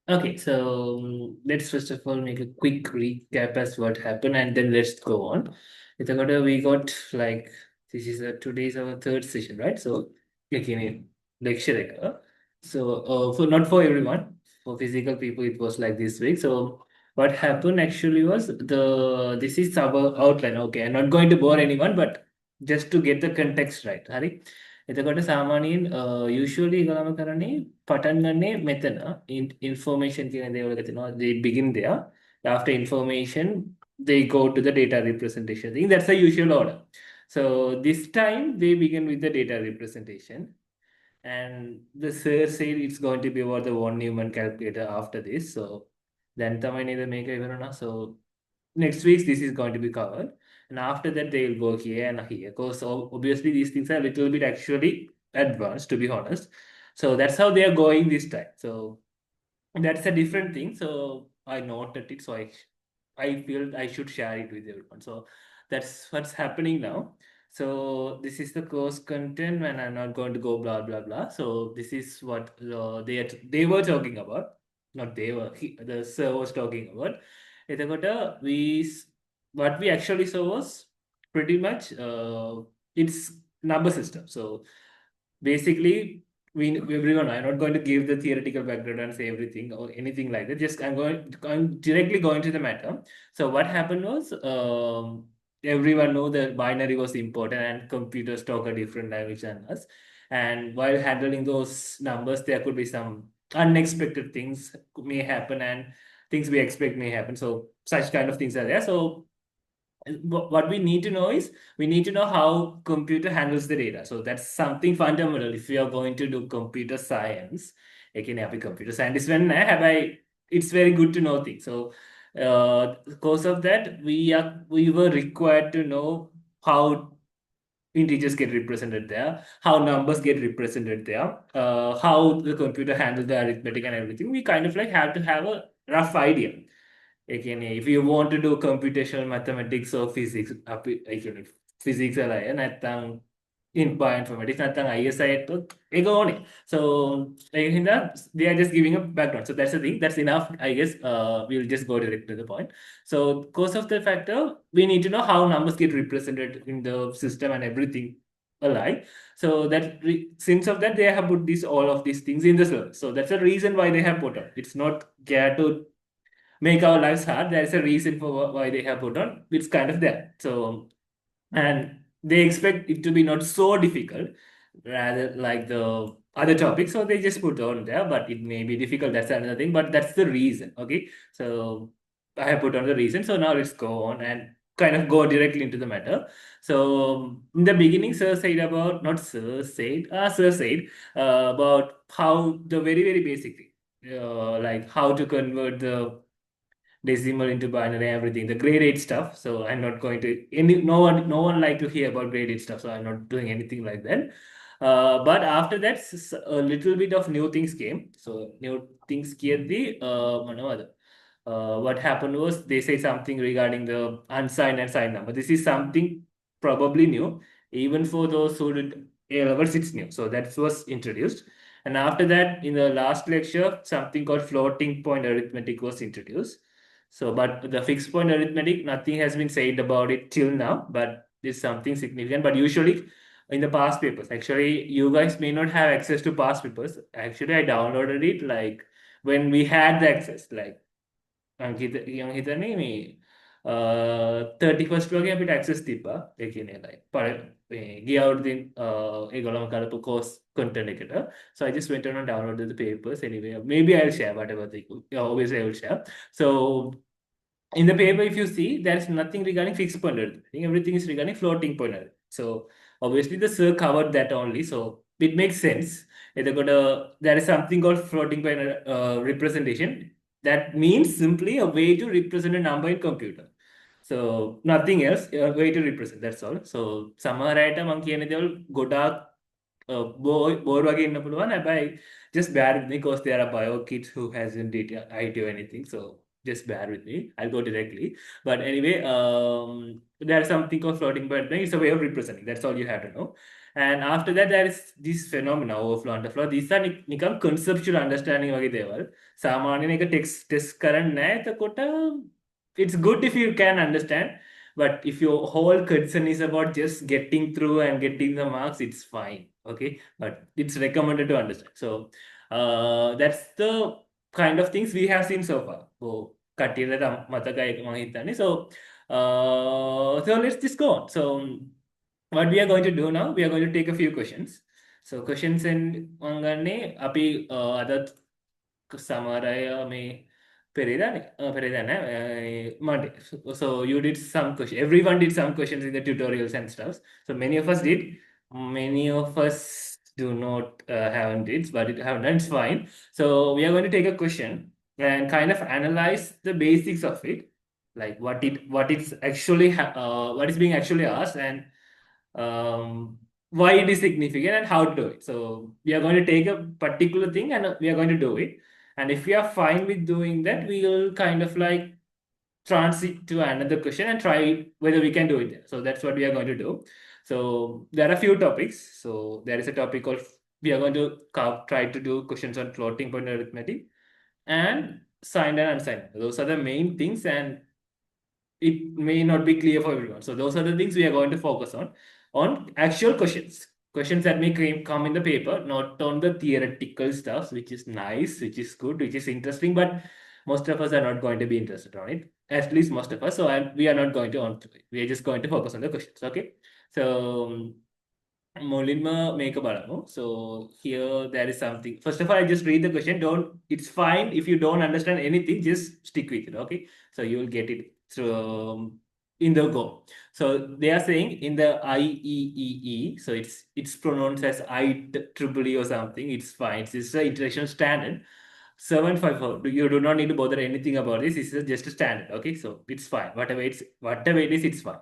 Okay, so let's first of all make a quick recap as what happened, and then let's go on. We got like this is today's our third session, right? So like in a lecture. So for not for everyone, for physical people it was like this week. So what happened actually was the this is our outline. Okay, I'm not going to bore anyone, but just to get the context right, Hari. එතකොට සාමාන්‍යයෙන් usually ඒගොල්ලම කරන්නේ පටන් ගන්නේ මෙතන information කියන දේවල් එක තියෙනවා they begin there after information they go to the data representation thing that's the usual order so this time they begin with the data representation and the sir said it's going to be about the von Neumann calculator after this so then තමයි නේද මේක ඉවරනා so next week this is going to be covered and after that they will go here and here because obviously these things are a little bit actually advanced to be honest so that's how they are going this time so that's a different thing so I noted it so I feel I should share it with everyone so that's what's happening now so this is the course content and I'm not going to go blah blah blah so this is what they were talking about not they were the sir was talking about එතකොට what we actually saw was pretty much it's number system. So basically, everyone. I'm not going to give the theoretical background and say everything or anything like that. Just I'm directly going to the matter. So what happened was everyone know that binary was important and computers talk a different language than us. And while handling those numbers, there could be some unexpected things may happen and things we expect may happen. So such kind of things are there. So what we need to know is we need to know how computer handles the data. So that's something fundamental. If we are going to do computer science, again, have a computer scientist when it's very good to know things. So because of that, we were required to know how integers get represented there, how numbers get represented there, how the computer handles the arithmetic and everything. We kind of like have to have a rough idea. Again, if you want to do computational mathematics or physics, physics අලය නැත්නම් in bioinformatics නැත්නම් ISI එකත් ඒක ඕනේ. So ඒක හින්දා they are just giving a background. So that's the thing. That's enough, I guess. We'll just go direct to the point. So because of the factor, we need to know how numbers get represented in the system and everything alike. So since of that, they have put all of these things in the service. So that's the reason why they have put on. It's not care to make our lives hard. There's a reason for why they have put on. It's kind of there. So, and they expect it to be not so difficult, rather like the other topics. So they just put on there, but it may be difficult. That's another thing. But that's the reason. Okay. So I have put on the reason. So now let's go on and kind of go directly into the matter. So in the beginning, Sir said about not Sir said, Sir said about how the very basic thing, like how to convert the decimal into binary, everything, the grade 8 stuff. So I'm not going to no one like to hear about grade 8 stuff. So I'm not doing anything like that. But after that, a little bit of new things came. So new things came the what happened was they say something regarding the unsigned and signed number. This is something probably new, even for those who did A levels, it's new. So that was introduced. And after that, in the last lecture, something called floating point arithmetic was introduced. So, but the fixed point arithmetic, nothing has been said about it till now, but it's something significant. But usually in the past papers, actually, you guys may not have access to past papers. Actually, I downloaded it like when we had the access, like මං හිතන්නේ මේ 31st වගේ අපිට access තිබ්බා ඒ කියන්නේ ගිය අවුරුද්දෙන් ඒගොල්ලෝම කරපු course content එකට so I just went on and downloaded the papers anyway maybe I'll share whatever they could obviously I will share so in the paper if you see there's nothing regarding fixed point arithmetic everything is regarding floating point arithmetic so obviously the sir covered that only so it makes sense there is something called floating point representation that means simply a way to represent a number in computer. So nothing else, a way to represent, that's all. So සමහර අයට මම කියන දේවල් ගොඩාක් bore වගේ ඉන්න පුළුවන් හැබැයි just bear with me because there are bio kids who hasn't did IT or anything so just bear with me I'll go directly but anyway there's something called floating point it's a way of representing that's all you have to know And after that, there is this phenomena, overflow, underflow. These are නිකම් conceptual understanding වගේ දේවල්. සාමාන්‍යයෙන් එක test කරන්නේ නැහැ. එතකොට it's good if you can understand. But if your whole concern is about just getting through and getting the marks, it's fine. Okay. But it's recommended to understand. So that's the kind of things we have seen so far. So, කටියට මතකයි මම හිතන්නේ. So let's just go on. So what we are going to do now, we are going to take a few questions. So questions in Angane, Api Adat Samaraya may Monday. So you did some questions. Everyone did some questions in the tutorials and stuff. So many of us did. Many of us do not haven't did, but it haven't done. It's fine. So we are going to take a question and kind of analyze the basics of it, like what it's actually what is being actually asked, and why it is significant and how to do it. So we are going to take a particular thing and we are going to do it. And if we are fine with doing that, we will kind of like transit to another question and try whether we can do it there. So that's what we are going to do. So there are a few topics. So there is a topic called, we are going to try to do questions on floating point arithmetic and signed and unsigned. Those are the main things, and it may not be clear for everyone. So those are the things we are going to focus on actual questions that may come in the paper, not on the theoretical stuff, which is nice, which is good, which is interesting, but most of us are not going to be interested on it. At least most of us. So we are not going to on to it. We are just going to focus on the questions. Okay. So Molinma make a balamo. So here there is something. First of all, I just read the question. It's fine if you don't understand anything, just stick with it. Okay. So you will get it through in the go. So they are saying in the IEEE, so it's pronounced as IEEE or something. It's fine. It's the international standard. 754. You do not need to bother anything about this. This is just a standard. Okay, so it's fine. Whatever it is, it's fine.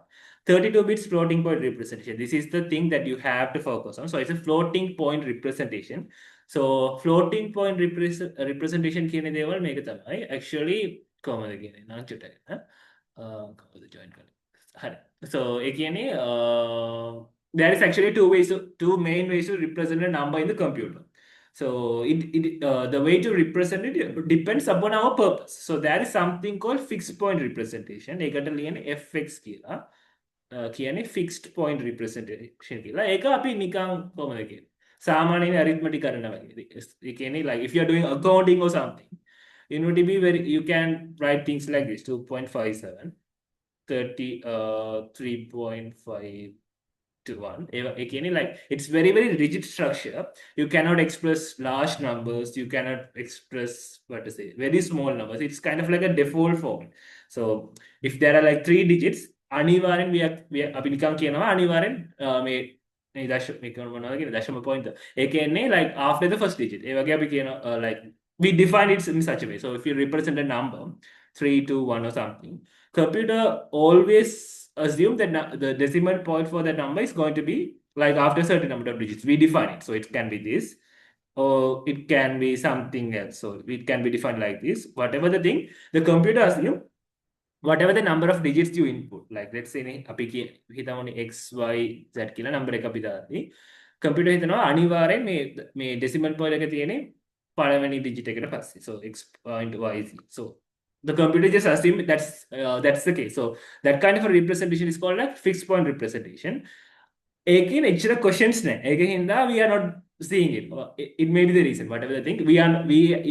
32 bits floating point representation. This is the thing that you have to focus on. So it's a floating point representation. So floating point representation කියන දේවල් මේක තමයි. Actually කොහොමද කියන්නේ? නම් චුට්ටක්. කොහොමද join කරන්නේ? හරි. So ඒ කියන්නේ there is actually two main ways to represent a number in the computer. So the way to represent it depends upon our purpose. So there is something called fixed point representation. ඒකට ලියන්නේ fx කියලා. කියන්නේ fixed point representation කියලා. ඒක අපි නිකන් කොහොමද කියන්නේ? සාමාන්‍යයෙන් arithmetic කරනවා වගේ. ඒ කියන්නේ like if you are doing accounting or something, you can write things like this: 2.57, 3.5 to 1. Again, like it's very rigid structure. You cannot express large numbers. You cannot express what to say very small numbers. It's kind of like a default form. So if there are like 3 digits, අනිවාර්යෙන් we අපි නිකන් කියනවා අනිවාර්යෙන් මේ දශම point. ඒ කියන්නේ like after the first digit. ඒ වගේ අපි කියනවා like we define it in such a way. So if you represent a number 3, 2, 1 or something, computer always assume that the decimal point for that number is going to be like after a certain number of digits. We define it. So it can be this, or it can be something else. So it can be defined like this. Whatever the thing, the computer assume whatever the number of digits you input. Like let's say අපි හිතමු x y z කියලා number එක අපි දාද්දි computer හිතනවා අනිවාර්යෙන් මේ decimal point එක තියෙන්නේ පළවෙනි digit එකට පස්සේ. So x point y z. So the computer just assume that's the case. So that kind of a representation is called like fixed point representation. Again, extra questions we are not seeing it. It may be the reason, whatever the thing. We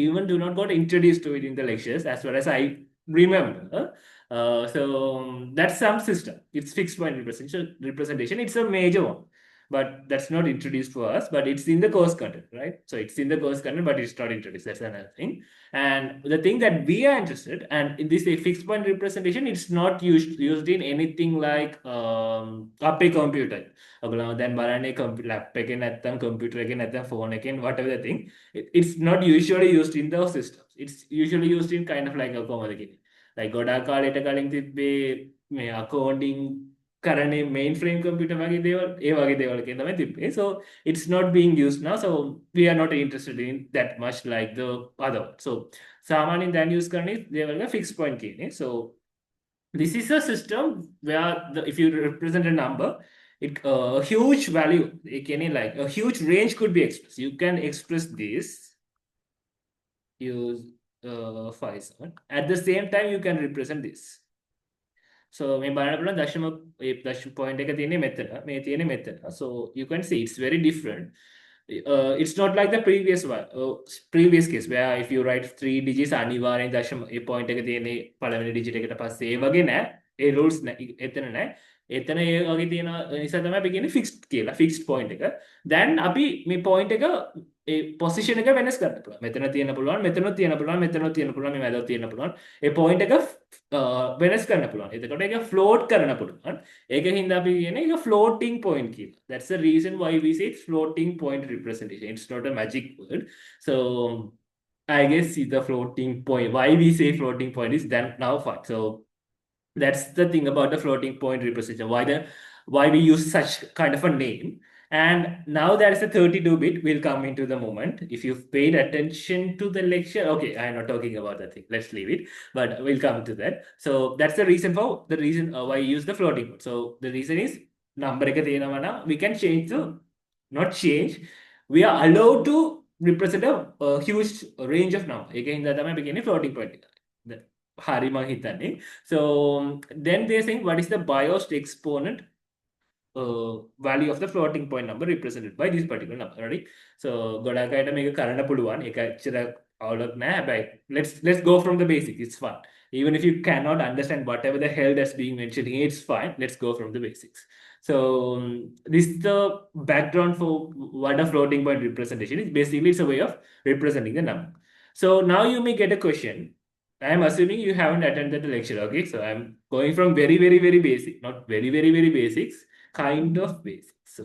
even do not got introduced to it in the lectures as far as I remember. So that's some system. It's fixed point representation. It's a major one, but that's not introduced for us, but it's in the course content, right? So it's in the course content, but it's not introduced. That's another thing. And the thing that we are interested, and in this fixed point representation, it's not used in anything like අපේ computer. then බලන්නේ laptop එකේ නැත්නම් computer එකේ නැත්නම් phone එකේ whatever the thing. It's not usually used in those systems. It's usually used in kind of like a කොහොමද කියන්නේ? Like ගොඩාක් කාලයට කලින් තිබ්බේ මේ accounting කරන්නේ mainframe computer වගේ දේවල් ඒ වගේ දේවල් කියන තමයි තිබ්බේ. So it's not being used now. So we are not interested in that much like the other one. So සාමාන්‍යයෙන් දැන් use කරන්නේ දේවල් fixed point කියන්නේ. So this is a system where if you represent a number, a huge value, like a huge range could be expressed. You can express this, use 5 7. At the same time, you can represent this. So මේ බලන්න පුළුවන් දශම point එක තියෙන්නේ මෙතන, මේ තියෙන්නේ මෙතන. So you can see it's very different. It's not like the previous one, previous case where if you write 3 digits අනිවාර්යෙන් දශම ඒ point එක තියෙන්නේ පළවෙනි digit එකට පස්සේ ඒ වගේ නෑ. ඒ rules නෑ, එතන නෑ. එතන ඒ වගේ තියෙන නිසා තමයි අපි කියන්නේ fixed කියලා, fixed point එක. Then අපි මේ point එක ඒ position එක වෙනස් කරන්න පුළුවන්. මෙතන තියෙන්න පුළුවන්, මෙතනොත් තියෙන්න පුළුවන්, මෙතනොත් තියෙන්න පුළුවන්, මේ මැදොත් තියෙන්න පුළුවන්. ඒ point එක වෙනස් කරන්න පුළුවන්. එතකොට ඒක float කරන්න පුළුවන්. ඒක හින්දා අපි කියන්නේ ඒක floating point කියලා. That's the reason why we say floating point representation. It's not a magic word. So I guess the floating point, why we say floating point is then now fine. So that's the thing about the floating point representation. Why we use such kind of a name. And now there is a 32-bit will come into the moment. If you've paid attention to the lecture, okay, I'm not talking about that thing. Let's leave it, but we'll come to that. So that's the reason why you use the floating point. So the reason is number we can change not change. We are allowed to represent a huge range of number. Again, that I'm beginning floating point. Harima hitane. So then they're saying what is the biased exponent value of the floating point number represented by this particular number. Right? So ගොඩක් අයට මේක කරන්න පුළුවන්. ඒක ඇත්තට අවුලක් නෑ. හැබැයි let's go from the basic. It's fun. Even if you cannot understand whatever the hell that's being mentioned here, it's fine. Let's go from the basics. So this is the background for what a floating point representation is. Basically, it's a way of representing the number. So now you may get a question. I'm assuming you haven't attended the lecture, okay? So I'm going from very, very, very basic, not very, very, very basics, kind of basic. So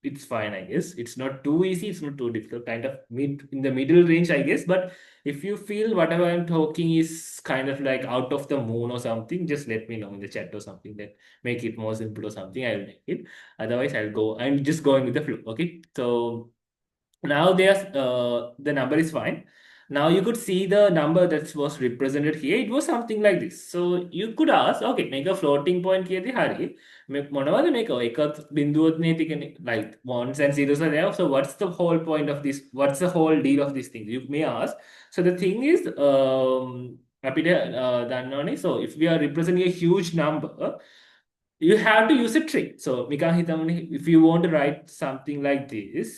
it's fine, I guess. It's not too easy, it's not too difficult, kind of in the middle range, I guess. But if you feel whatever I'm talking is kind of like out of the moon or something, just let me know in the chat or something that make it more simple or something. I'll make it. Otherwise, I'm just going with the flow, okay? So now the number is fine. Now you could see the number that was represented here. It was something like this. So you could ask, okay, make a floating point here. Hari, මොනවද මේක එකත් බිඳුවත් නේ තියෙන්නේ, like ones and zeros are there. So what's the whole point of this? What's the whole deal of this thing? You may ask. So the thing is, අපිට දන්නවනේ. So if we are representing a huge number, you have to use a trick. So if you want to write something like this,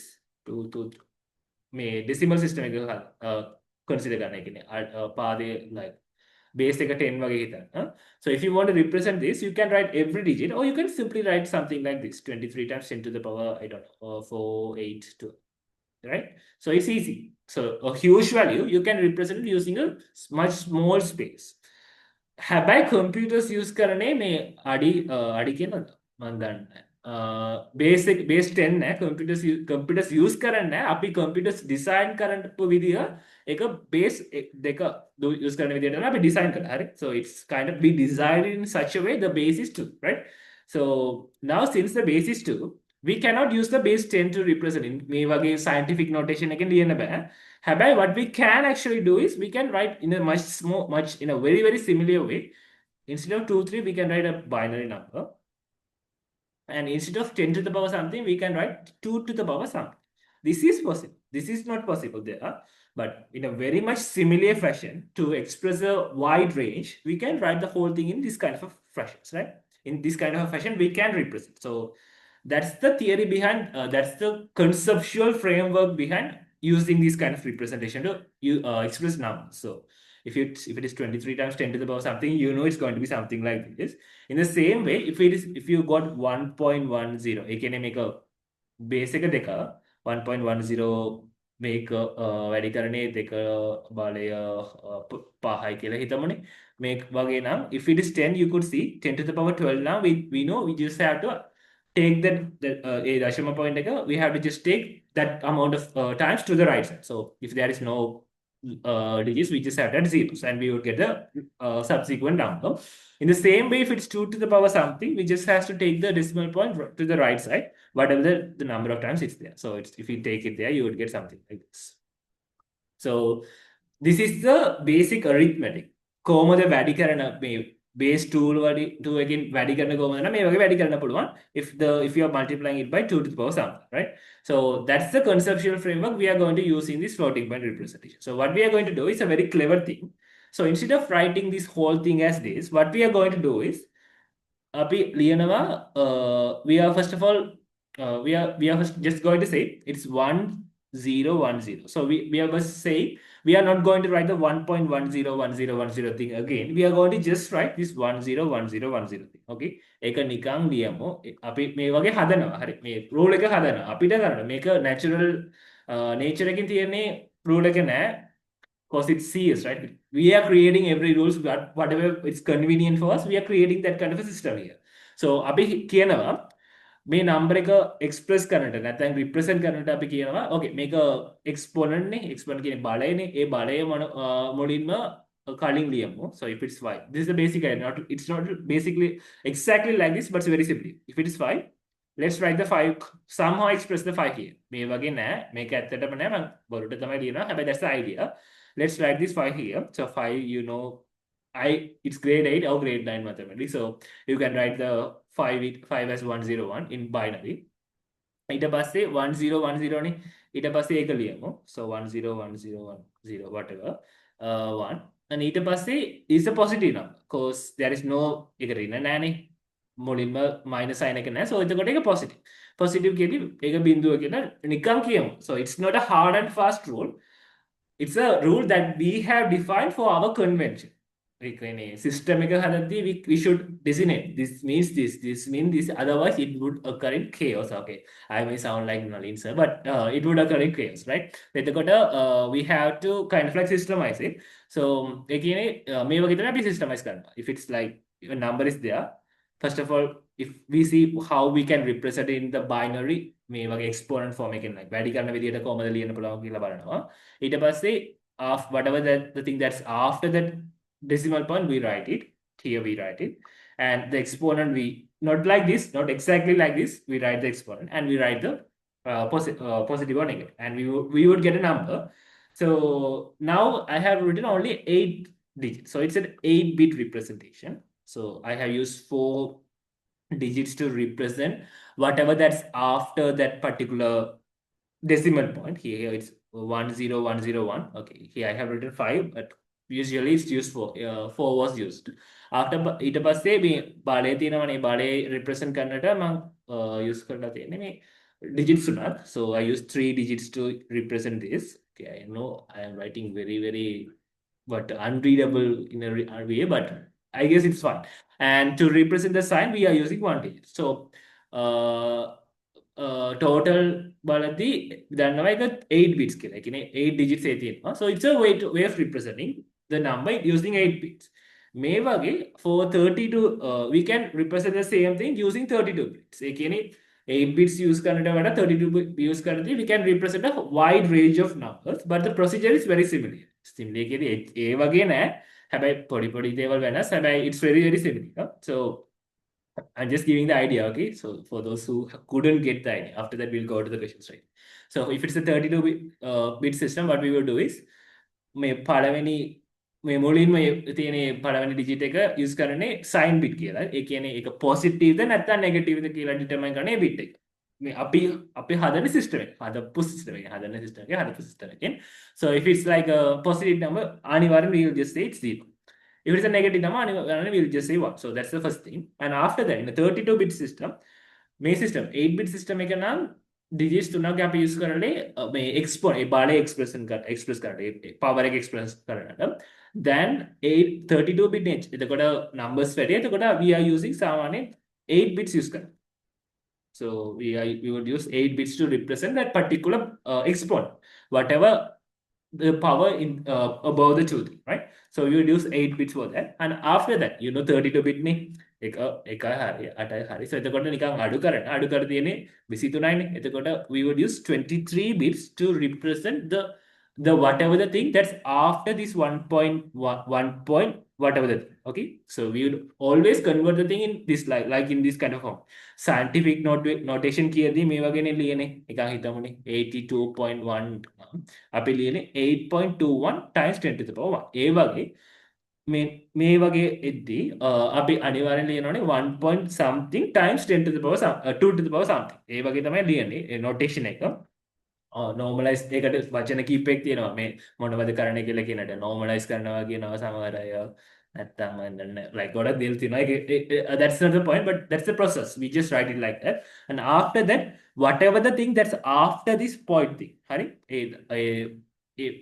මේ decimal system එක consider කරන්න කියන්නේ පාදේ like base එක 10 වගේ හිතන්න. So if you want to represent this, you can write every digit, or you can simply write something like this: 23 times 10 to the power, I don't know, 4 8 2, right? So it's easy. So a huge value you can represent it using a much small space. හැබැයි computers use කරන්නේ මේ අඩි කියනද මම දන්නේ base 10 නෑ computers use කරන්නේ නෑ අපි computers design කරපු විදිය එක base දෙක use කරන විදියට තමයි අපි design කරලා හරි. So it's kind of be designed in such a way the base is 2, right? So now since the base is 2, we cannot use the base 10 to represent in මේ වගේ scientific notation එකෙන් ලියන්න බෑ. හැබැයි what we can actually do is we can write in a much in a very, very similar way. Instead of 2 3, we can write a binary number. And instead of 10 to the power something, we can write 2 to the power something. This is possible. This is not possible there. But in a very much similar fashion, to express a wide range, we can write the whole thing in this kind of fashions, right? In this kind of a fashion, we can represent. So that's the theory behind, that's the conceptual framework behind using this kind of representation to express numbers. So if it is 23 times 10 to the power something, you know it's going to be something like this. In the same way, if you got 1.10, you can make a basic deka 1.10 make වැඩි කරන්නේ දෙක බලය 5යි කියලා හිතමුනේ. Make වගේ නම් if it is 10, you could see 10 to the power 12 now we know we just have to take that a දශම point එක, we have to just take that amount of times to the right side. So if there is no digits, we just have that zeros and we would get the subsequent number. In the same way, if it's 2 to the power something, we just have to take the decimal point to the right side, whatever the number of times it's there. So if you take it there, you would get something like this. So this is the basic arithmetic. කොහොමද වැඩි කරන මේ base 2 again වැඩි කරන කොහොමද නම් මේ වගේ වැඩි කරන්න පුළුවන් if you are multiplying it by 2 to the power something, right? So that's the conceptual framework we are going to use in this floating point representation. So what we are going to do is a very clever thing. So instead of writing this whole thing as this, what we are going to do is අපි ලියනවා we are first of all we are first just going to say it's 1010. So we are just saying we are not going to write the 1.101010 thing again. We are going to just write this 101010 thing. Okay, ඒක නිකන් ලියමු. අපි මේ වගේ හදනවා. හරි. මේ rule එක හදනවා. අපිට කරන්න මේක natural nature එකකින් තියෙන්නේ rule එක නෑ. Because it's CS, right? We are creating every rules, but whatever it's convenient for us, we are creating that kind of a system here. So අපි කියනවා මේ number එක express කරන්නට නැත්නම් represent කරන්නට අපි කියනවා okay මේක exponent නේ exponent කියන්නේ බලයනේ ඒ බලය මුලින්ම කලින් ලියමු. So if it's 5, this is the basic idea. It's not basically exactly like this, but it's very simply. If it is 5, let's write the 5, somehow express the 5 here. මේ වගේ නෑ මේක ඇත්තටම නෑ මම බොරුට තමයි ලියනවා. හැබැයි that's the idea. Let's write this 5 here. So 5, you know, it's grade 8 or grade 9 mathematics. So you can write the 5 as 101 in binary. ඊට පස්සේ 1010 නේ. ඊට පස්සේ ඒක ලියමු. So 101010 whatever 1. And ඊට පස්සේ is a positive number because there is no එක ඍණ නෑනේ. මුලින්ම minus sign එක නෑ. So එතකොට ඒක positive. Positive කියන්නේ ඒක බිඳුව කියලා නිකන් කියමු. So it's not a hard and fast rule. It's a rule that we have defined for our convention. System we should designate. This means this. This means this. Otherwise, it would occur in chaos. Okay, I may sound like Nalin sir, but it would occur in chaos, right? We have to kind of like systemize it. So again, we systemize. If it's like a number is there, first of all, if we see how we can represent it in the binary, මේ වගේ exponent form එකෙන් like වැඩි කරන විදියට කොහමද ලියන්න පුළුවන් කියලා බලනවා. ඊට පස්සේ whatever the thing that's after that decimal point we write it. Here we write it. And the exponent we not like this, not exactly like this. We write the exponent and we write the positive or negative, and we would get a number. So now I have written only 8 digits. So it's an 8-bit representation. So I have used 4 digits to represent whatever that's after that particular decimal point. Here it's 10101. Okay, here I have written 5, but usually it's used for 4 was used. After ඊට පස්සේ මේ බලය තියෙනවනේ බලය represent කරන්නට මම use කරලා තියෙන්නේ මේ digits උනත්. So I use 3 digits to represent this. Okay, I know I am writing very unreadable in a way, but I guess it's fine. And to represent the sign, we are using 1 digit. So total බලද්දී දන්නවා එක 8 bits කියලා. ඒ කියන්නේ 8 digits ඒ තියෙනවා. So it's a way of representing the number using 8 bits. මේ වගේ for 32 we can represent the same thing using 32 bits. ඒ කියන්නේ 8 bits use කරනට වඩා 32 bits use කරද්දී we can represent a wide range of numbers, but the procedure is very similar. Similar කියන්නේ ඒ වගේ නෑ. හැබැයි පොඩි දේවල් වෙනස්. හැබැයි it's very similar. So I'm just giving the idea, okay? So for those who couldn't get the idea, after that we'll go to the questions, right? So if it's a 32-bit system, what we will do is මේ පළවෙනි මේ මුලින්ම තියෙන පළවෙනි digit එක use කරන්නේ sign bit කියලා. ඒ කියන්නේ ඒක positive ද නැත්නම් negative ද කියලා determine කරන්නේ bit එක. මේ අපි හදන system එක. හදපු system එක. හදපු system එකෙන්. So if it's like a positive number, අනිවාර්යෙන් we will just say it's 0. If it's a negative number, we'll just say 1. So that's the first thing. And after that, in a 32-bit system, මේ system 8-bit system එක නම් digits තුනක් අපි use කරන්නේ මේ exponent බලය express කරන්න power එක express කරන්නට. Then 32-bit නේ. එතකොට numbers වැඩි. එතකොට we are using සාමාන්‍යයෙන් 8 bits use කරනවා. So we would use 8 bits to represent that particular exponent, whatever the power in above the two, right? So we would use 8 bits for that. And after that, 32-bit නේ එකයි හරි 8යි හරි. So එතකොට නිකන් අඩු කර තියෙන්නේ 23යි නේ. එතකොට we would use 23 bits to represent the whatever the thing that's after this 1.1 point whatever the thing. Okay, so we would always convert the thing in this like in this kind of form. Scientific notation කියදී මේ වගේනේ ලියන්නේ. එකක් හිතමුනේ 82.1 අපි ලියන්නේ 8.21 times 10 to the power 1. ඒ වගේ මේ වගේ එද්දී අපි අනිවාර්යෙන් ලියනවානේ 1 point something times 10 to the power 2 to the power something. ඒ වගේ තමයි ලියන්නේ ඒ notation එක. නෝමලයිස් ඒකට වචන කීපයක් තියෙනවා මේ මොනවද කරන්න කියලා කියනට නෝමලයිස් කරනවා කියනවා සමහර අය නැත්තම් like ගොඩක් දේවල් තියෙනවා that's not the point but that's the process we just write it like that and after that whatever the thing that's after this point thing හරි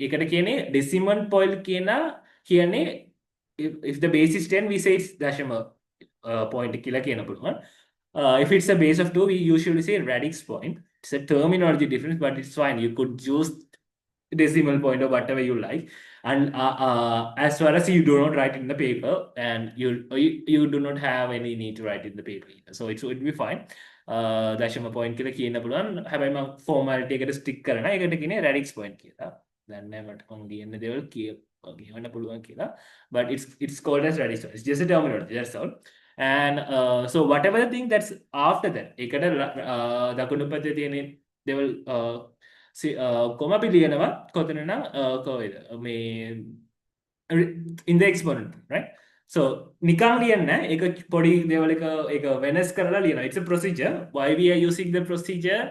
ඒකට කියන්නේ decimal point කියන්නේ if the base is 10 we say it's දශම point කියලා කියන්න පුළුවන් if it's a base of 2 we usually say radix point. It's a terminology difference, but it's fine. You could use decimal point or whatever you like. And as far as you do not write it in the paper, and you do not have any need to write it in the paper either. So it would be fine. දශම point කියලා කියන්න පුළුවන්. හැබැයි මම formality එකට stick කරනවා. ඒකට කියන්නේ radix point කියලා. දැන් නෑ මට මම ලියන්න දේවල් කියවන්න පුළුවන් කියලා. But it's called as radix point. It's just a terminology. That's all. And so whatever the thing that's after that ඒකට දකුණු පැත්තේ තියෙන දේවල් කොම අපි ලියනවා කොතනනම් කොහෙද මේ in the exponent right so නිකන් ලියන්නේ ඒක පොඩි දේවල් එක වෙනස් කරලා ලියනවා it's a procedure why we are using the procedure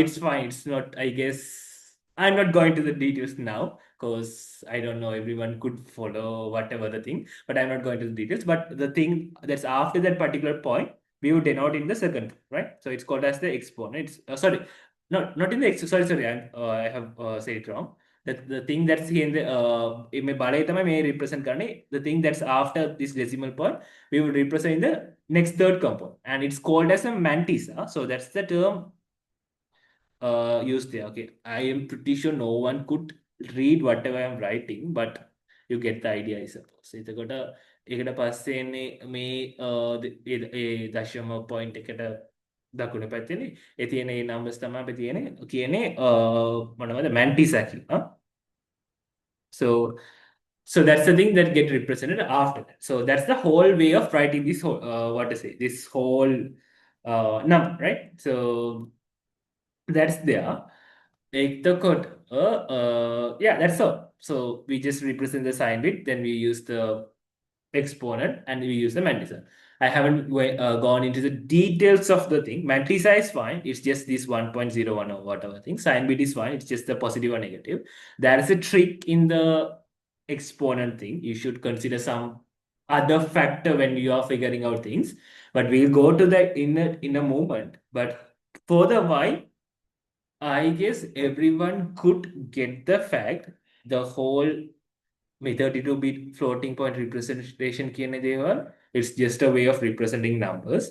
it's fine it's not I guess I'm not going to the details now because I don't know everyone could follow whatever the thing but I'm not going to the details but the thing that's after that particular point we would denote in the second right so it's called as the exponent it's sorry not in the sorry I have said it wrong that the thing that's here in the මේ බලය තමයි මේ represent කරන්නේ the thing that's after this decimal point we will represent in the next third component and it's called as a mantis so that's the term used there okay I am pretty sure no one could read whatever I'm writing but you get the idea I suppose එතකොට ඒකට පස්සේ එන්නේ මේ ඒ දශම point එකට දකුණු පැත්තේනේ ඒ තියෙන ඒ numbers තමයි අපි කියන්නේ මොනවද mantis කියලා so so that's the thing that get represented after that so that's the whole way of writing this whole what to say this whole number right so that's there එතකොට yeah that's all so we just represent the sign bit then we use the exponent and we use the mantissa I haven't gone into the details of the thing mantissa is fine it's just this 1.01 or whatever thing sign bit is fine it's just the positive or negative there is a trick in the exponent thing you should consider some other factor when you are figuring out things but we'll go to that in a moment but for the why I guess everyone could get the fact the whole 32-bit floating point representation කියන දේවල් it's just a way of representing numbers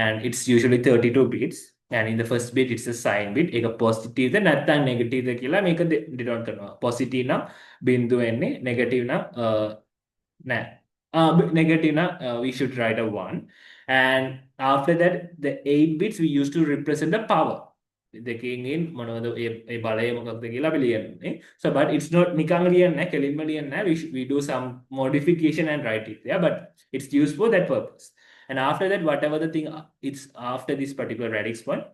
and it's usually 32 bits and in the first bit it's a sign bit ඒක positive ද නැත්නම් negative ද කියලා මේක denote කරනවා positive නම් බිංදුව එන්නේ negative නම් නෑ negative නම් we should write a 1 and after that the 8 bits we used to represent the power දෙකකින් මොනවද ඒ බලය මොකක්ද කියලා අපි ලියන්නේ so but it's not නිකන් ලියන්නේ නැහැ කෙලින්ම ලියන්නේ නැහැ we do some modification and write it there but it's used for that purpose and after that whatever the thing it's after this particular radix point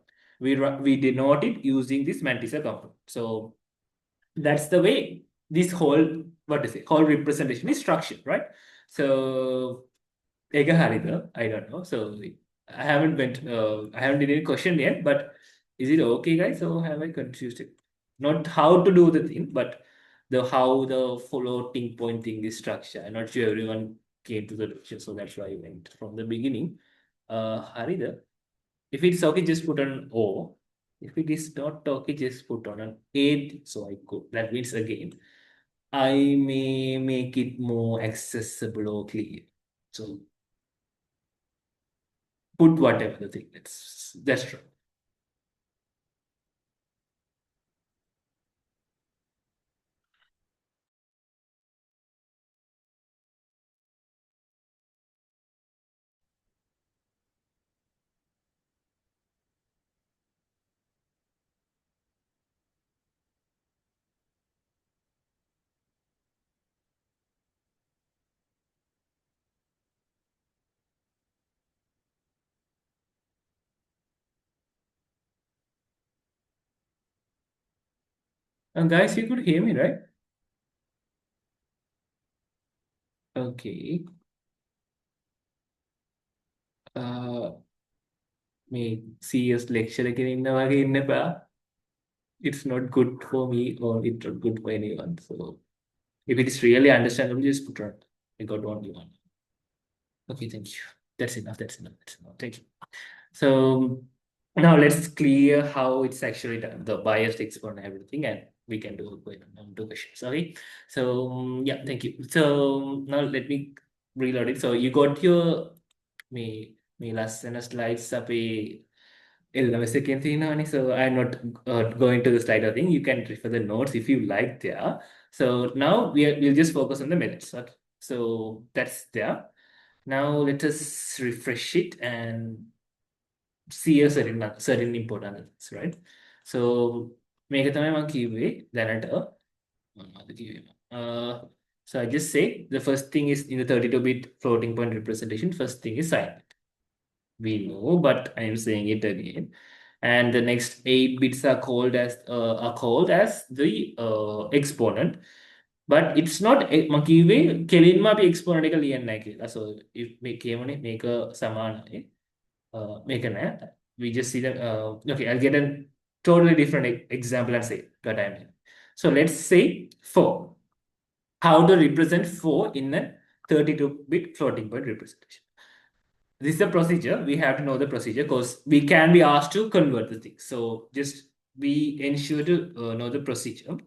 we denote it using this mantissa component so that's the way this whole what to say whole representation is structured right so ඒක හරිද I don't know so I haven't did any question yet but is it okay, guys? Or have I confused it? Not how to do the thing, but the how the floating point thing is structured. I'm not sure everyone came to the lecture, so that's why I went from the beginning. Harida, if it's okay, just put on O. If it is not okay, just put on an 8. So I could. That means again, I may make it more accessible or clear. So put whatever the thing. That's true. Guys, you could hear me, right? Okay. මේ serious lecture එකකින් ඉන්න වගේ ඉන්න එපා. It's not good for me or it's not good for anyone. So if it is really understandable, just put on. I got only one. Okay, thank you. That's enough. That's enough. That's enough. Thank you. So now let's clear how it's actually done, the biased exponent and everything, and we can do questions. Okay. So yeah, thank you. So now let me reload it. So you got your me last slides අපේ LMS එකෙන් තියෙනවානේ. So I'm not going to the slide or thing. You can refer the notes if you like there. So now we'll just focus on the methods. Okay. So that's there. Now let us refresh it and see a certain important things, right? So මේක තමයි මම කිව්වේ දැනට මොනවද කිව්වේ so I just say the first thing is in the 32-bit floating point representation, first thing is sign. We know, but I'm saying it again. And the next 8 bits are called as the exponent, but it's not මම කිව්වේ කෙලින්ම අපි exponent එක ලියන්නේ නැහැ කියලා. So if මේ කියමුනේ මේක සමානයි මේක නෑ. We just see that okay, I'll get a totally different example and say what I mean. So let's say 4. How to represent 4 in a 32-bit floating point representation. This is the procedure. We have to know the procedure because we can be asked to convert the thing. So just be ensure to know the procedure.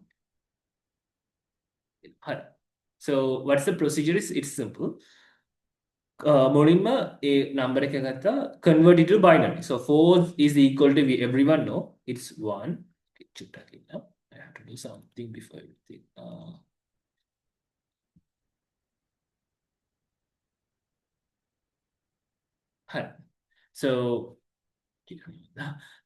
So what's the procedure is? It's simple. මුලින්ම ඒ number එක ගත්තා convert it to binary. So 4 is equal to everyone know it's 1. I have to do something before everything. So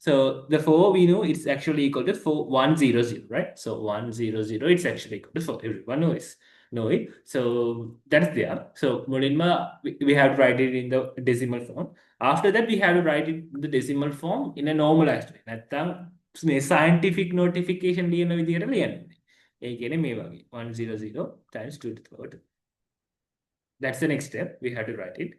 so the 4 we know it's actually equal to 4100, right? So 100 it's actually equal to 4. Everyone know it. So that's there. So Molinma we have to write it in the decimal form. After that we have to write it in the decimal form in a normalized way. නැත්තම් මේ scientific notification ලියන විදිහට ලියන්න. ඒ කියන්නේ මේ වගේ 100 times 2 to the power 2. That's the next step. We have to write it.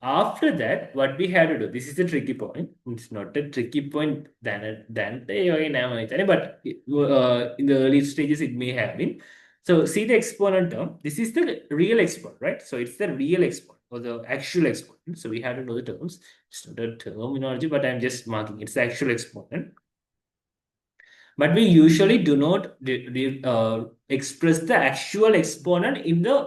After that, what we have to do, this is the tricky point. It's not a tricky point than but in the early stages, it may have been. So see the exponent term. This is the real exponent, right? So it's the real exponent or the actual exponent. So we have to know the terms. It's not a terminology, but I'm just marking it's the actual exponent. But we usually do not express the actual exponent in the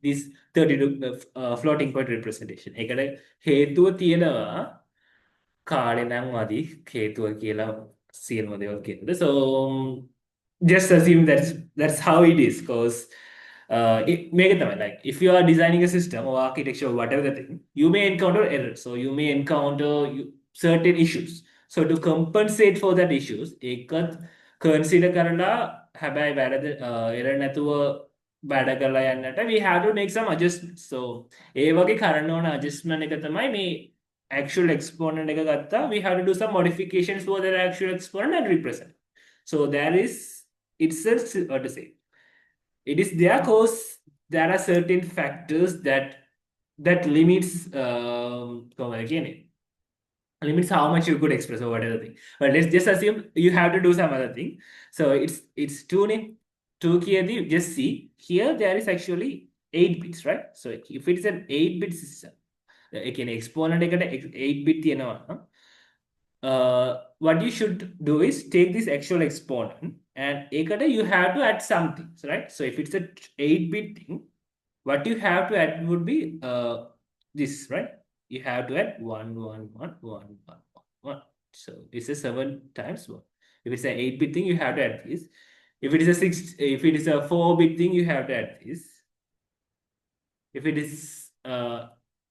this 32 floating point representation. ඒකට හේතුව තියෙනවා කාලේ නම් මදි හේතුව කියලා සියලුම දේවල් කියනද. So just assume that's how it is because make it like if you are designing a system or architecture or whatever the thing, you may encounter errors. So you may encounter certain issues. So to compensate for that issues, ඒකත් consider කරලා හැබැයි වැරදි error නැතුව වැඩ කරලා යන්නට we have to make some adjustments. So ඒ වගේ කරන්න ඕන adjustment එක තමයි මේ actual exponent එක ගත්තා. We have to do some modifications for that actual exponent and represent. So there is itself what to say. It is there because there are certain factors that limits limits how much you could express or whatever thing. But let's just assume you have to do some other thing. So it's tuning. 2 key, just see here there is actually 8 bits, right? So if it's an 8-bit system, again exponent 8-bit what you should do is take this actual exponent and you have to add something, right? So if it's a 8-bit thing, what you have to add would be this, right? You have to add 1 1 1 1 1 1. So it's a 7 times 1. If it's an 8-bit thing, you have to add this. If it is a 4-bit thing, you have to add this. If it is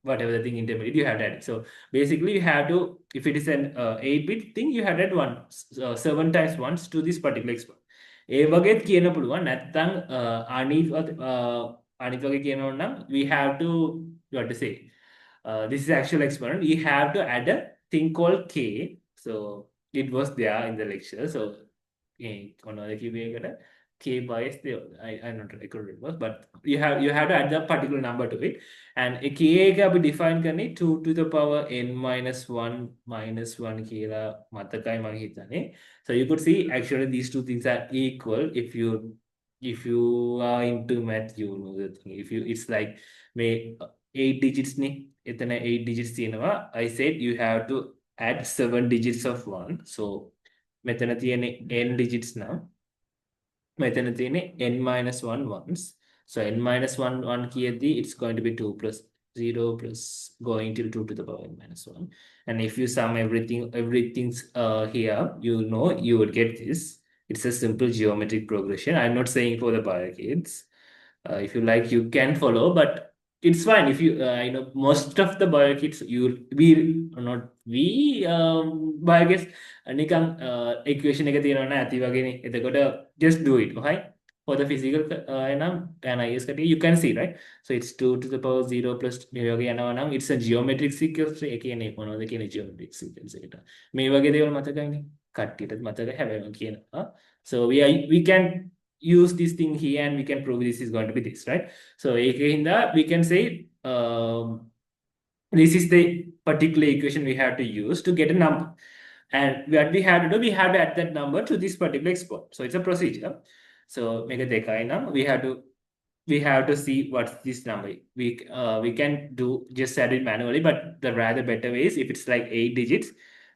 whatever the thing intermediate, you have to add it. So basically, you have to, if it is an 8-bit thing, you have to add 7 times 1 to this particular exponent. ඒ වගේත් කියන්න පුළුවන් නැත්නම් අනිත් වගේ කියනවා නම් we have to what to say this is actual exponent. We have to add a thing called k. So it was there in the lecture. So k bias there. I'm not I could remember, but you have to add the particular number to it. And a k එක අපි define කරන්නේ 2 to the power n minus 1 කියලා මතකයි මම හිතන්නේ. So you could see actually these two things are equal. If you are into math, you know the thing. If you it's like may 8 digits ni එතන 8 digits තියෙනවා. I said you have to add 7 digits of 1. So මෙතන තියෙන්නේ n digits now. මෙතන තියෙන්නේ n minus 1 ones. So n minus 1 1 කියද්දී it's going to be 2 plus 0 plus going till 2 to the power n minus 1. And if you sum everything's here, you know you would get this. It's a simple geometric progression. I'm not saying for the bio kids. If you like, you can follow, but it's fine if you most of the bio kids you we not we bio kids නිකන් equation එක තියෙනවා නෑ ඇති වගේනේ. එතකොට just do it, right? For the physical and IS කටිය you can see, right? So it's 2 to the power 0 plus මේ වගේ යනවා නම් it's a geometric sequence. ඒ කියන්නේ මොනවද කියන්නේ geometric sequence එකට. මේ වගේ දේවල් මතකයිනේ. කට්ටියට මතක හැබැයි කියනවා. So we can use this thing here and we can prove this is going to be this, right? So ඒකින්ද we can say this is the particular equation we have to use to get a number. And what we have to do, we have to add that number to this particular exponent. So it's a procedure. So make a dekaina. We have to see what's this number. We can do just add it manually, but the rather better way is if it's like 8 digits,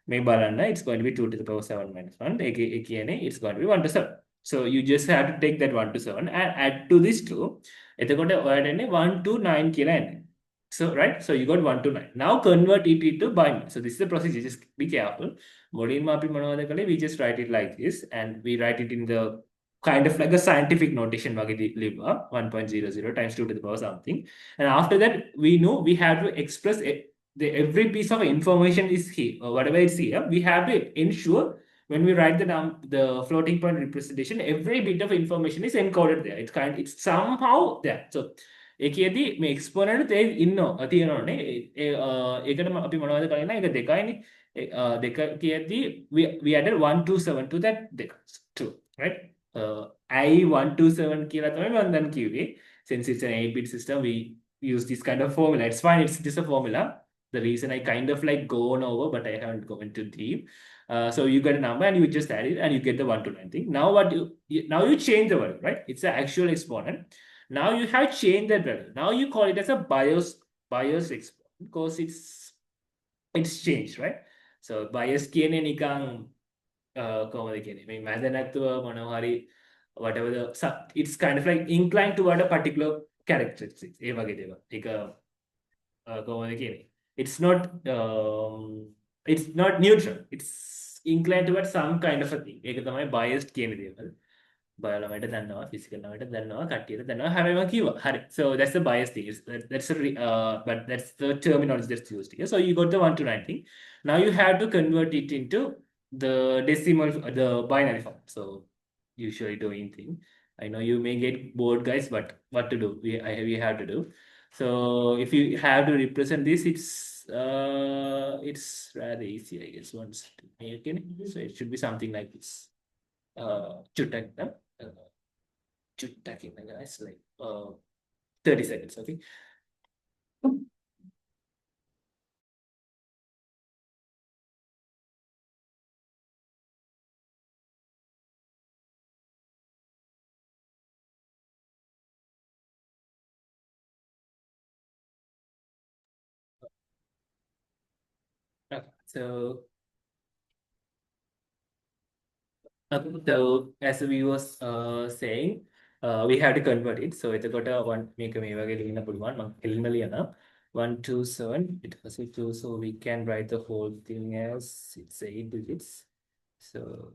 it's going to be 2 to the power 7 minus 1. It's going to be 1 to 7. So you just have to take that 1 to 7 and add to this 2. It's going to add 1 to 9 kilo. So, right? So you got 1 to 9. Now convert it into binary. So this is the procedure. Just be careful. We just write it like this and we write it in the kind of like a scientific notation 1.00 times 2 to the power something. And after that, we know we have to express every piece of information is here or whatever it's here. We have to ensure when we write the floating point representation, every bit of information is encoded there. It's somehow there. So ඒකෙදී මේ එක්ස්පොනන්ට් තේ ඉන්නවා තියෙනවනේ ඒකට අපි මොනවද කරන්නේ ඒක දෙකයිනේ දෙක කියද්දී we added 1 2 7 to that දෙක 2, right? I 1 2 7 කියලා තමයි මම දැන් කිව්වේ. Since it's an 8-bit system, we use this kind of formula. It's fine, it's just a formula. The reason I kind of like gone over, but I haven't gone too deep. So you get a number and you just add it and you get the 1 to 9 thing. Now now you change the value, right? It's the actual exponent. Now you have changed that value. Now you call it as a bias exponent because it's changed, right? So bias කියන්නේ නිකන් කොහොමද කියන්නේ මේ මැද නැතුව මොනවා හරි whatever it's kind of like inclined toward a particular characteristics. ඒ වගේ දේවල්. ඒක කොහොමද කියන්නේ? It's not neutral. It's inclined toward some kind of a thing. ඒක තමයි biased කියන දේවල්. Biology දන්නවා physical knowledge දන්නවා කට්ටියට දන්නවා හැමෝම කිව්වා හරි. So that's the bias thing. But that's the terminology that's used here. So you got the 1 to 9 thing. Now you have to convert it into the decimal, the binary form. So usually doing thing. I know you may get bored, guys, but what to do? We have to do. So if you have to represent this, it's rather easy, I guess. Once again, so it should be something like this. Guys, like 30 seconds, okay? So as we was saying, we have to convert it. So it's got a one make a one 1 2 7 it was 2, so we can write the whole thing as it's 8 digits. So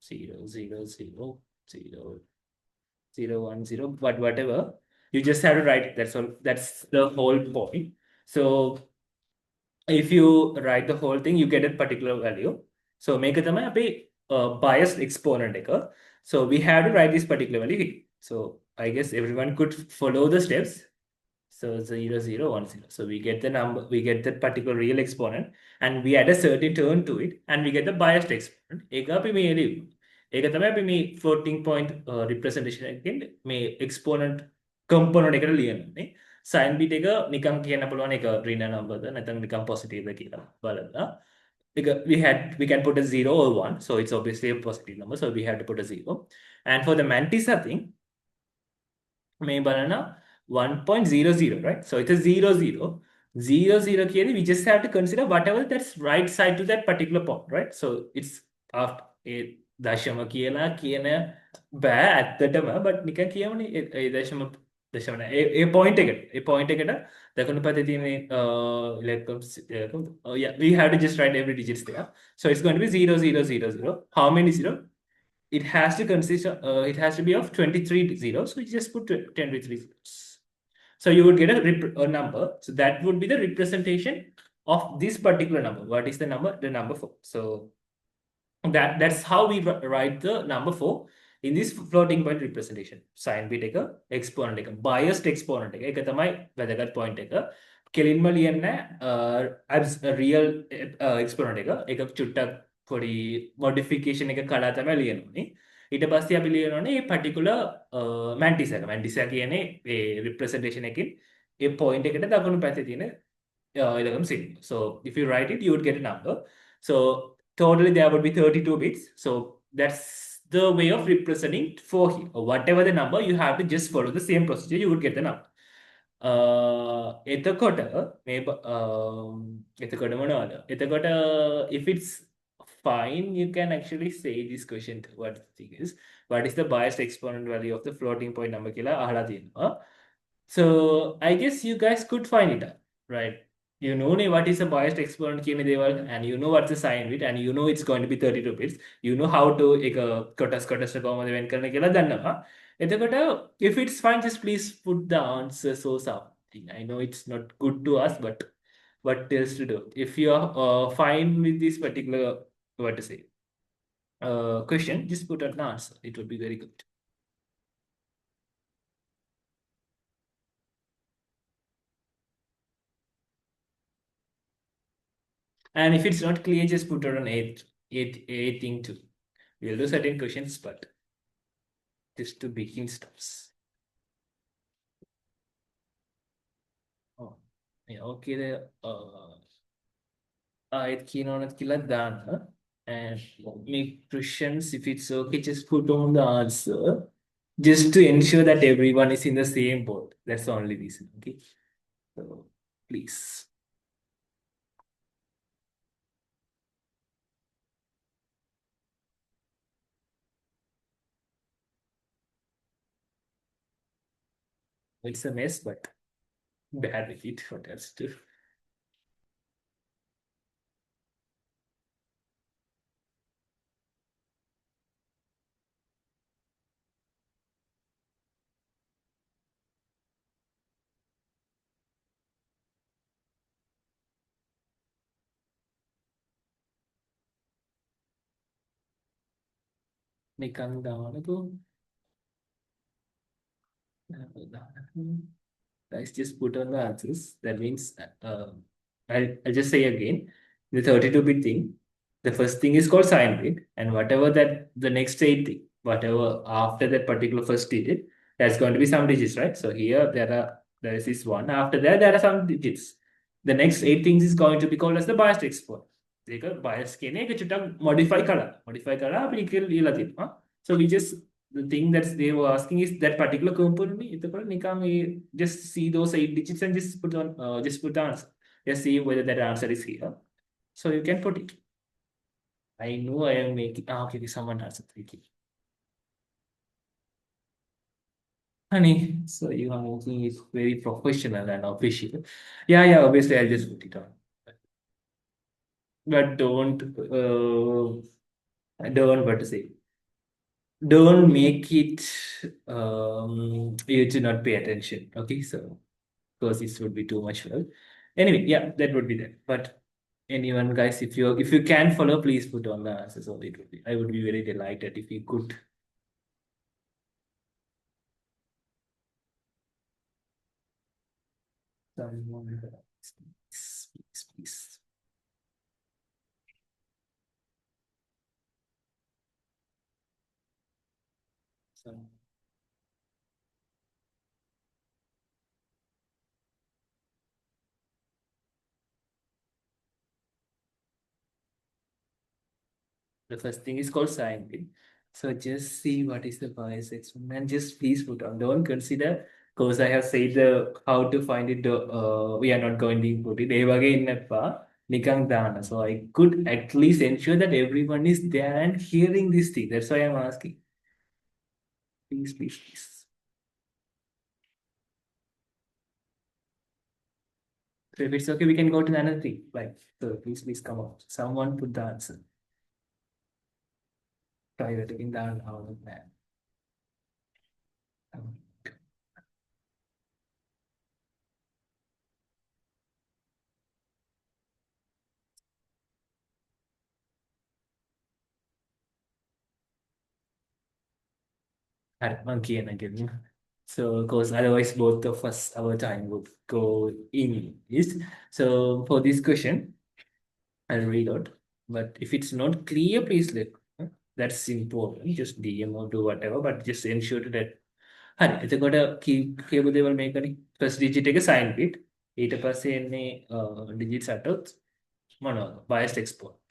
0 0 0 0 0 1 0, but whatever you just have to write it. That's all. That's the whole point. So if you write the whole thing, you get a particular value. So make it a biased exponent. So we have to write this particular value here. So I guess everyone could follow the steps. So 0 0 1 0. So we get the number, we get that particular real exponent, and we add a certain term to it, and we get the biased exponent. ඒක තමයි අපි මේ floating point representation එකෙන් මේ exponent component එකට ලියන්නේ. sin bit එක නිකම් කියන්න පුළුවන් එක ඍණ number ද නැත්නම් නිකම් positive ද කියලා බලලා. We can put a 0 or 1, so it's obviously a positive number, so we have to put a 0. And for the mantissa thing, may banana 1.00, right? So it's a 0 0 0 0 here. We just have to consider whatever that's right side to that particular point, right? So it's after a dashama කියලා කියන බෑ ඇත්තටම but නිකන් කියමුනේ ඒ දශම නෑ ඒ point එකට දකුණු පැත්තේ තියෙන electrons yeah, we have to just write every digits there, so it's going to be 0 0 0 0. How many 0? It has to consist of, it has to be of 23 zeros, so you just put 23 zeros. So you would get a number. So that would be the representation of this particular number. What is the number? The number 4. So that's how we write the number 4 in this floating point representation. Sin bit එක exponent එක biased exponent එක ඒක තමයි වැදගත් point එක. කෙලින්ම ලියන්න real exponent එක ඒක චුට්ටක් පොඩි modification එක කළා තමයි ලියන්නේ. ඊට පස්සේ අපි ලියනෝනේ මේ particular mantis එක. mantis එක කියන්නේ ඒ representation එකකින් ඒ point එකට දකුණු පැත්තේ තියෙන elegum symbol. So if you write it, you would get a number. So totally there would be 32 bits. So that's the way of representing 4 here. Or whatever the number, you have to just follow the same procedure, you would get the number. එතකොට මේ එතකොට මොනවද? එතකොට if it's fine, you can actually say this question to what the thing is. What is the biased exponent value of the floating point number කියලා අහලා තියෙනවා. So I guess you guys could find it out, right? You know what is a biased exponent කියන දේවල්, and you know what's the sign bit, and you know it's going to be 32 bits. You know how to එක කොටස් කොහොමද වෙන් කරන්න කියලා දන්නවා. එතකොට if it's fine, just please put the answers or something. I know it's not good to us, but what else to do? If you're fine with this particular, what to say, question, just put an answer. It would be very good. And if it's not clear, just put it on eight thing too. We'll do certain questions, but just to begin stuffs. Oh, yeah, okay. It keen on it killer done. And make questions. If it's okay, just put on the answer. Just to ensure that everyone is in the same boat. That's the only reason. Okay. So please. It's a mess, but bad with it. What else to do? නිකන් දානකෝ. Guys, just put on the answers. That means I'll just say again, the 32-bit thing, the first thing is called sign bit, and whatever that the next 8 thing, whatever after that particular first digit, that's going to be some digits, right? So here there is this one. After that, there are some digits. The next 8 things is going to be called as the biased exponent. ඒක bias කියන එක චුට්ටක් modify කරලා අපි ලියලා තියෙනවා. So we just, the thing that they were asking is that particular component. Just see those 8 digits and just put the answer. Just see whether that answer is here. So you can put it. I know I am making. Okay, someone has a tricky. Honey, so you are making it very professional and official. Yeah, obviously I'll just put it on. But don't, what to say. Don't make it you to not pay attention. Okay, so because this would be too much work. Anyway, yeah, that would be that. But anyone, guys, if you can follow, please put on the answers. So it would be, I would be very delighted if you could. Please. So the first thing is called sign in. So just see what is the bias experiment and just please put on. Don't consider because I have said the how to find it. We are not going to input it. ඒ වගේ ඉන්න එපා. නිකන් දාන්න. So I could at least ensure that everyone is there and hearing this thing. That's why I'm asking. Please, please, please. So if it's okay, we can go to another thing. Like, so please, please come out. Someone put the answer. Private in down out of that. Monkey and again. So, because otherwise both of us, our time would go in is. So for this question, I'll read out. But if it's not clear, please let. That's important. Just DM or do whatever, but just ensure that. හරි එතකොට කියපු දේවල් මේකනේ first digit එක sign bit ඊට පස්සේ එන්නේ ඩිජිට්ස් අටත් මොනවද බයස්ඩ් export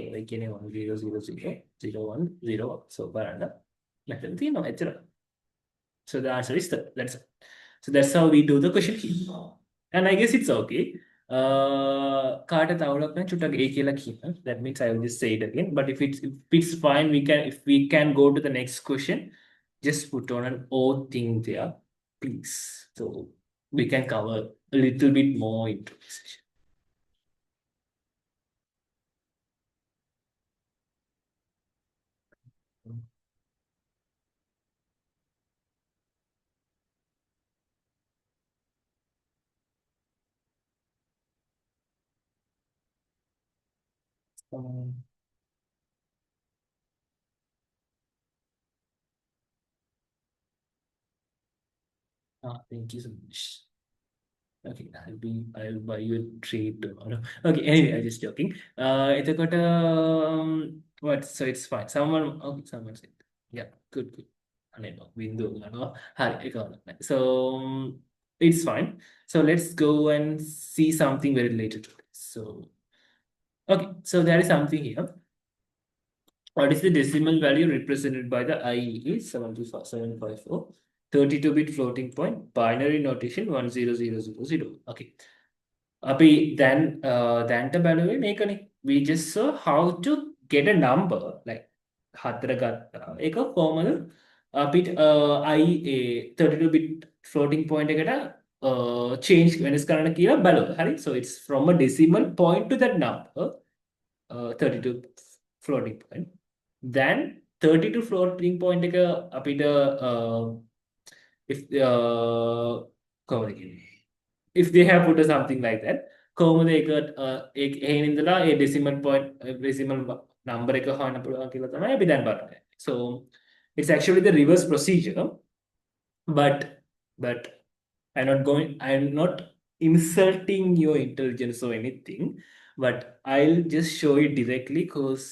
ඒ කියන්නේ 1000 0101 so බලන්න මෙතන තියෙනවා එච්චර. So the answer is that's it. So that's how we do the question key. And I guess it's okay. කාට තවලක් නම් චුට්ටක් ඒ කියලා කියන්න. That means I will just say it again. But if it's fine, if we can go to the next question, just put on an O thing there, please. So we can cover a little bit more into this session. Thank you so much. Okay, I'll buy you a treat tomorrow. Okay, anyway, I'm just joking. එතකොට what? So it's fine. Someone said. Yeah, good, good. අනේ බින්දුව ගන්නවා. හරි ඒක වුණා. So it's fine. So let's go and see something very related to this. So okay, so there is something here. What is the decimal value represented by the IEEE 72754? 32-bit floating point, binary notation 10000. Okay. දැන්ට බැලුවේ මේකනේ. We just saw how to get a number like 4 ගත්තා. ඒක කොහමද අපිට IEEE 32-bit floating point එකට change වෙනස් කරන්න කියලා බලුවා. හරි. So it's from a decimal point to that number 32 floating point. Then 32 floating point එක අපිට if if they have put something like that කොහොමද ඒක එහෙන් ඉඳලා ඒ decimal number එක හොයන්න පුළුවන් කියලා තමයි අපි දැන් බලන්නේ. So it's actually the reverse procedure, but I'm not insulting your intelligence or anything, but I'll just show it directly because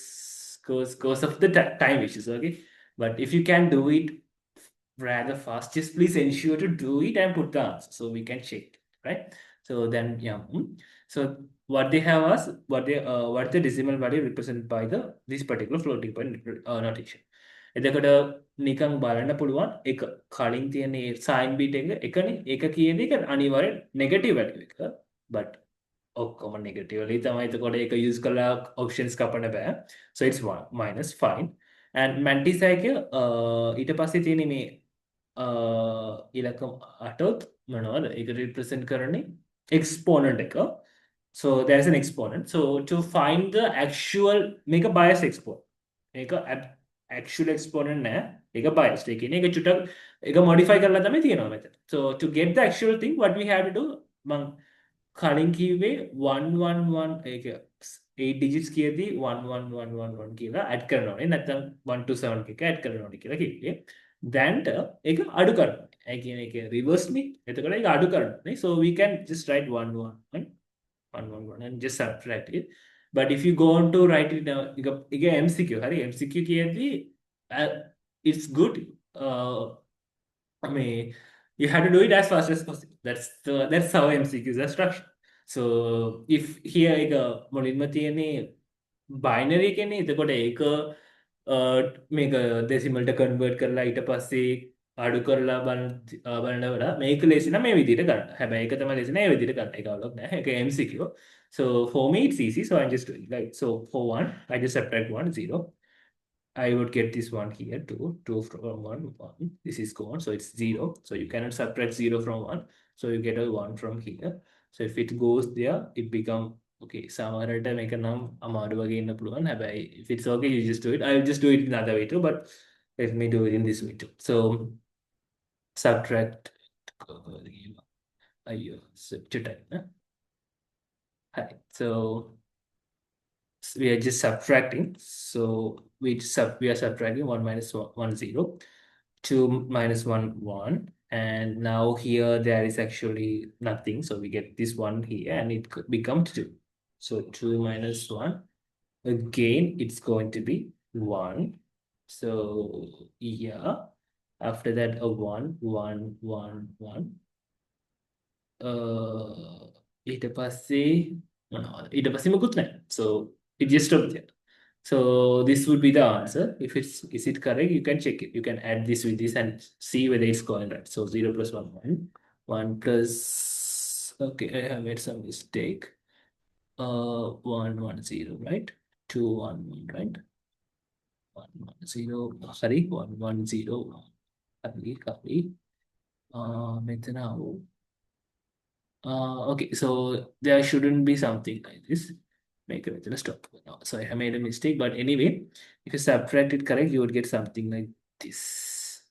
of the time issues. Okay, but if you can do it rather fast, just please ensure to do it and put the answer so we can check it, right? So then yeah, so what they have was what the decimal value represented by this particular floating point notation. එතකොට නිකන් බලන්න පුළුවන් එක කලින් තියෙන ඒ sign bit එක එකනේ ඒක කියන එක අනිවාර්යෙන් negative value එක but ඔක්කොම negative වලයි තමයි එතකොට ඒක use කරලා options කපන්න බෑ. So it's 1 minus fine and mantis එක ඊට පස්සේ තියෙන මේ ඉලක්කම් අටොත් මොනවද ඒක represent කරන්නේ exponent එක. So there's an exponent. So to find the actual make a bias exponent. මේක actual exponent නෑ ඒක biased. ඒ කියන්නේ ඒක චුට්ටක් ඒක modify කරලා තමයි තියෙනවා මෙතන. So to get the actual thing what we have to do මම කලින් කිව්වේ 111 ඒක 8 digits කියදී 11111 කියලා add කරනවා නේ නැත්නම් 127 එක add කරනවා කියලා කිව්වේ. දැන්ට ඒක අඩු කරනවා. ඒ කියන්නේ ඒක reverse නේ. එතකොට ඒක අඩු කරනවා නේ. So we can just write 111 and just subtract it. But if you go on to write it down, you get MCQ. Hari MCQ කියද්දී it's good I mean, you have to do it as fast as possible. That's how MCQs are structured. So if here එක මුලින්ම තියෙන්නේ binary එකනේ එතකොට ඒක මේක decimal ට convert කරලා ඊට පස්සේ අඩු කරලා බලන වඩා මේක ලේසි නම් මේ විදිහට ගන්න. හැබැයි ඒක තමයි ලේසි නෑ ඒ විදිහට ගන්න. ඒක අවුලක් නෑ. ඒක MCQ. So for me it's easy. So I'm just doing like so for 1 I just subtract 1 0. I would get this one here too. 2 from 1, 1. This is gone, so it's 0. So you cannot subtract 0 from 1. So you get a 1 from here. So if it goes there, it become okay. Samarata make a num amadu again a if it's okay, you just do it. I'll just do it another way too, but let me do it in this way too. So subtract so we are just subtracting. So we are subtracting 1 minus 1 0, 2 minus 1 1, and now here there is actually nothing. So we get this one here and it becomes 2. So 2 minus 1, again it's going to be 1. So yeah, after that a 1 1 1 1. ඊට පස්සේ මොකුත් නැහැ. So it just stopped there. So this would be the answer. If is it correct, you can check it. You can add this with this and see whether it's going right. So 0 plus 1 1 1 plus okay, I have made some mistake. 1 1 0, right? 2 1 1, right? 1 1 0, sorry, 1 1 0. Copy. Okay, so there shouldn't be something like this. Make it a stop. No, so I have made a mistake, but anyway, if you subtract it correct, you would get something like this.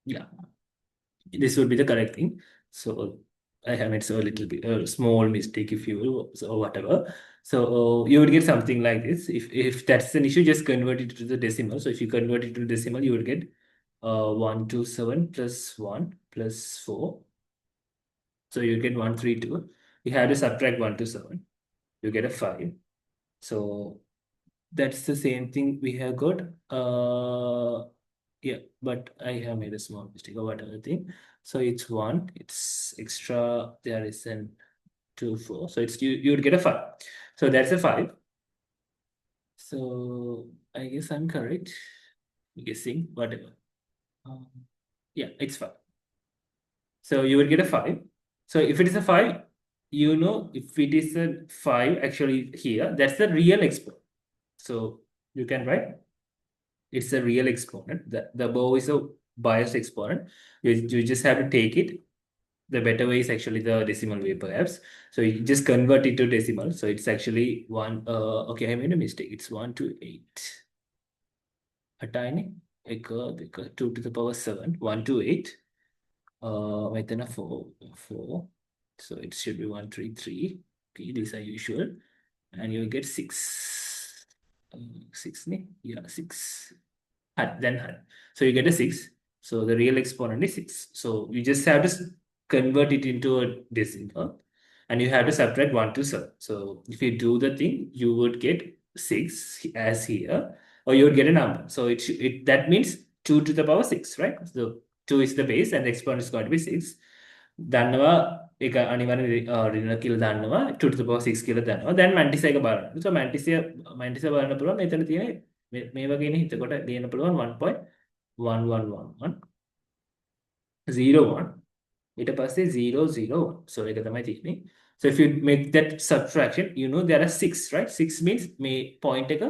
Yeah, this would be the correct thing. So I have made so a little bit a small mistake, if you will, so whatever. So you would get something like this. If that's an issue, just convert it to the decimal. So if you convert it to decimal, you would get 127 plus 1 plus 4. So you get 132. You have to subtract 1 to 7. You get a 5. So that's the same thing we have got. Yeah, but I have made a small mistake or whatever thing. So it's 1. It's extra. There is an 2 4. So it's you would get a 5. So that's a 5. So I guess I'm correct. I'm guessing whatever. Yeah, it's 5. So you would get a 5. So if it is a 5, you know, if it is a 5 actually here, that's the real exponent. So you can write it's a real exponent. The above is a biased exponent. You just have to take it. The better way is actually the decimal way perhaps. So you just convert it to decimal. So it's actually 1. Okay, I made a mistake. It's 1 to 8. A tiny 2 to the power 7. 1 to 8. Within a 4. So it should be 133. Okay, these are usual. And you get 6. 6, yeah, 6. Then so you get a 6. So the real exponent is 6. So you just have to convert it into a decimal. And you have to subtract 1 to 7. So if you do the thing, you would get 6 as here. Or you would get a number. So that means 2 to the power 6, right? So 2 is the base and the exponent is going to be 6. දන්නවා ඒක අනිවාර්යෙන් ඍණ කියලා දන්නවා 2 to the power 6 කියලා දන්නවා දැන් mantis එක බලන්න. So මැන්ටිස් බලන්න පුළුවන් මෙතන තියෙන මේ වගේනේ හිතකොට ලියන්න පුළුවන් 1.1111 01 ඊට පස්සේ 001. So ඒක තමයි තියෙන්නේ. So if you make that subtraction, you know there are 6, right? 6 means මේ point එක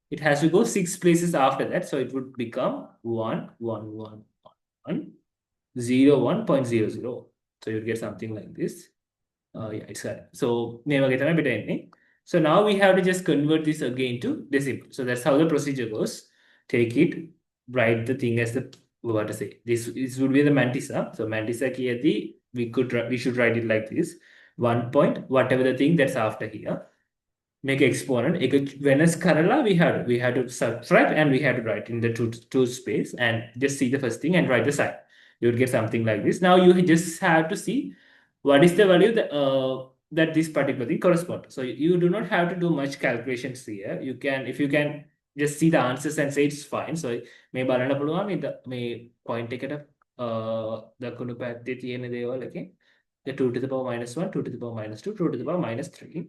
it has to go 6 places after that. So it would become 1.11 01.00. So you get something like this. Yeah, it's correct. So so now we have to just convert this again to decimal. So that's how the procedure goes. Take it, write the thing as the what to say. This would be the mantissa. So mantissa kiyati we should write it like this. 1 point whatever the thing that's after here. Make exponent. Venus Karala we had to subtract and we had to write in the two space and just see the first thing and write the sign. You would get something like this. Now you just have to see what is the value that this particular thing corresponds. So you do not have to do much calculations here. If you can just see the answers and say it's fine. So මේ බලන්න පුළුවන් මේ point එකට දකුණු පැත්තේ තියෙන දේවල් එකෙන් the 2 to the power minus 1, 2 to the power minus 2, 2 to the power minus 3.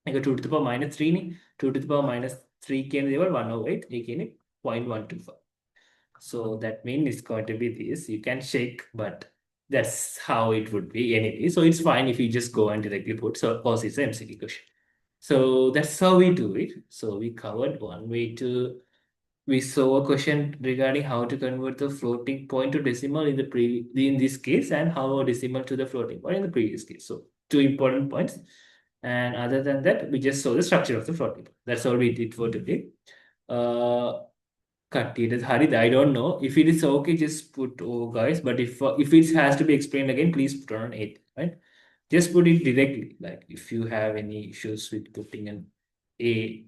එක 2 to the power minus 3 නේ 2 to the power minus 3 කියන දේවල් 1/8 ඒ කියන්නේ 0.125. So that means it's going to be this. You can shake, but that's how it would be anyway. So it's fine if you just go and directly put. So of course it's an MCQ question. So that's how we do it. So we covered one way to, we saw a question regarding how to convert the floating point to decimal in in this case, and how a decimal to the floating point in the previous case. So two important points. And other than that, we just saw the structure of the floating point. That's all we did for today. Cut it as Harid. I don't know if it is okay. Just put oh guys. But if it has to be explained again, please put on 8. Right? Just put it directly. Like if you have any issues with putting an A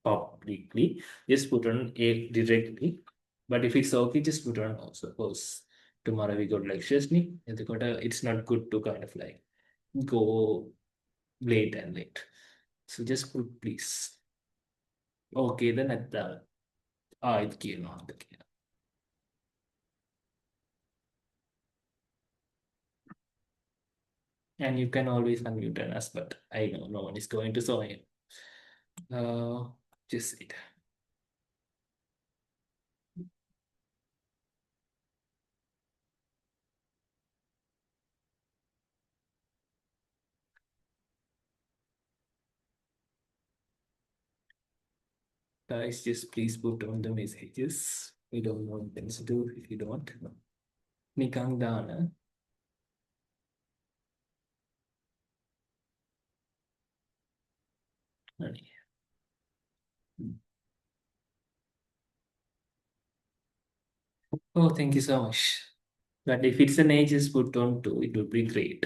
publicly, just put on A directly. But if it's okay, just put on also. Suppose tomorrow we got lectures, it's not good to kind of like go late and late. So just put please. Okay, then at the it's the and you can always unmute us, but I know no one is going to saw it. Just it. Guys, just please put on the messages. We don't know what things to do if you don't. Nikang Dana. Oh, thank you so much. But if it's an age, just put on 2, it would be great.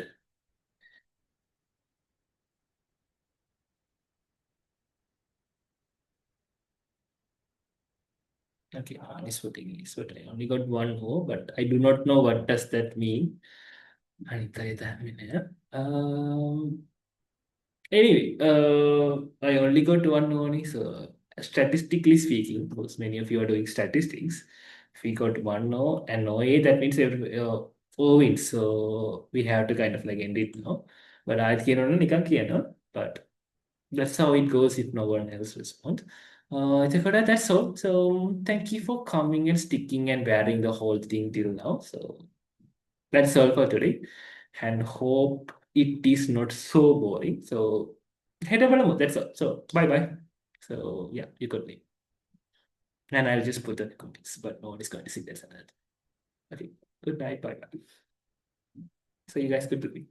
Okay, is putting is what I only got one more, but I do not know what does that mean. Anyway, I only got one only. So statistically speaking, because many of you are doing statistics, if we got one no and no A, that means every four wins. So we have to kind of like end it now. But I can't, but that's how it goes if no one else responds. That's all. So thank you for coming and sticking and bearing the whole thing till now. So that's all for today, and hope it is not so boring. So head over, that's all. So bye bye. So yeah, you could leave. And I'll just put the comments, but no one is going to see this and that. Okay. Good night. Bye bye. So you guys could leave.